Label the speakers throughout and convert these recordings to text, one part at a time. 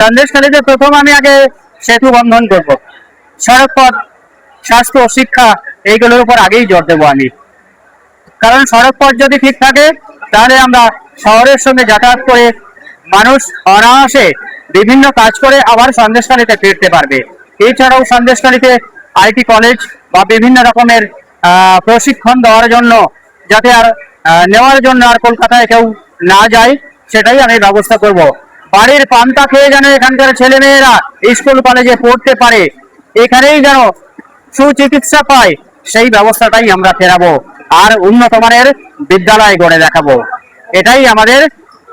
Speaker 1: সন্দেশখালীতে প্রথম আমি আগে সেতু বন্ধন করব, সড়ক পথ, স্বাস্থ্য, শিক্ষা এইগুলোর উপর আগেই জোর দেবো আমি। কারণ সড়ক পথ যদি ঠিক থাকে তাহলে আমরা শহরের সঙ্গে যাতায়াত করে মানুষ অনায়াসে বিভিন্ন কাজ করে আবার সন্দেশখালীতে ফিরতে পারবে। এছাড়াও সন্দেশখালীতে আইটি কলেজ বা বিভিন্ন রকমের প্রশিক্ষণ দেওয়ার জন্য, যাতে আর নেওয়ার জন্য আর কলকাতায় কেউ না যায়, সেটাই আমি ব্যবস্থা করব। বাড়ির পান্তা খেয়ে যেন এখানকার ছেলে মেয়েরা স্কুল কলেজে পড়তে পারে, এখানেই যেন সুচিকিৎসা পায়, সেই ব্যবস্থাটাই আমরা ফেরাবো আর উন্নত মানের বিদ্যালয় গড়ে দেখাবো। এটাই আমাদের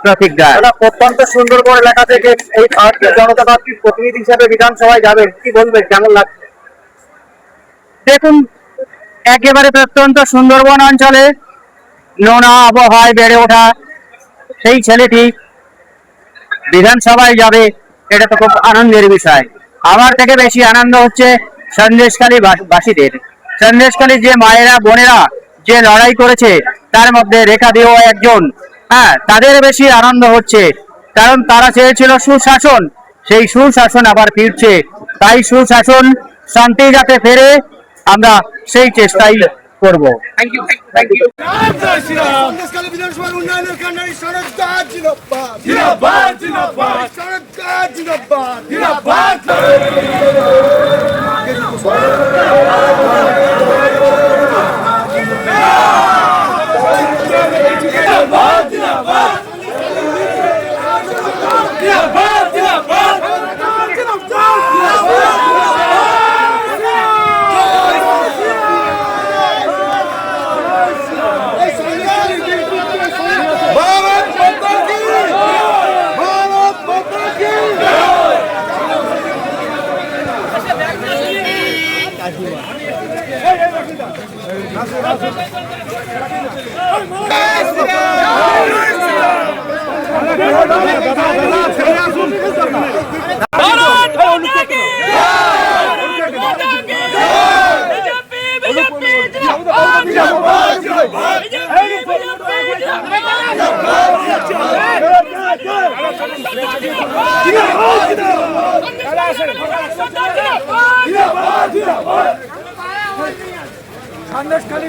Speaker 1: প্রতিজ্ঞা।
Speaker 2: প্রত্যন্ত সুন্দরবন এলাকা থেকে এই ভারতীয় জনতা পার্টির প্রতিনিধি হিসেবে বিধানসভায় যাবেন, কি বলবেন, কেমন লাগছে?
Speaker 1: দেখুন, একেবারে প্রত্যন্ত সুন্দরবন অঞ্চলে নোনা আবহাওয়ায় বেড়ে ওঠা সেই ছেলেটি বিধানসভায় যাবে, এটা তো খুব আনন্দের বিষয়। আমার থেকে বেশি আনন্দ হচ্ছে সন্দেশখালী বাসীদের। সন্দেশখালীর যে মায়েরা বোনেরা যে লড়াই করেছে, তার মধ্যে রেখা দিয়েও একজন, তাদের বেশি আনন্দ হচ্ছে, কারণ তারা চেয়েছিল সুশাসন, সেই সুশাসন আবার ফিরছে। তাই সুশাসন, শান্তি যাতে ফেরে, আমরা সেই চেষ্টাই করব।
Speaker 2: Thank you, thank you. Sandeshkhali বিধানসভার উন্নয়নের কান্ডারি সরকার জিন্দাবাদ, জিন্দাবাদ, জিন্দাবাদ, সরকার জিন্দাবাদ, জিন্দাবাদ। সন্দেশখালী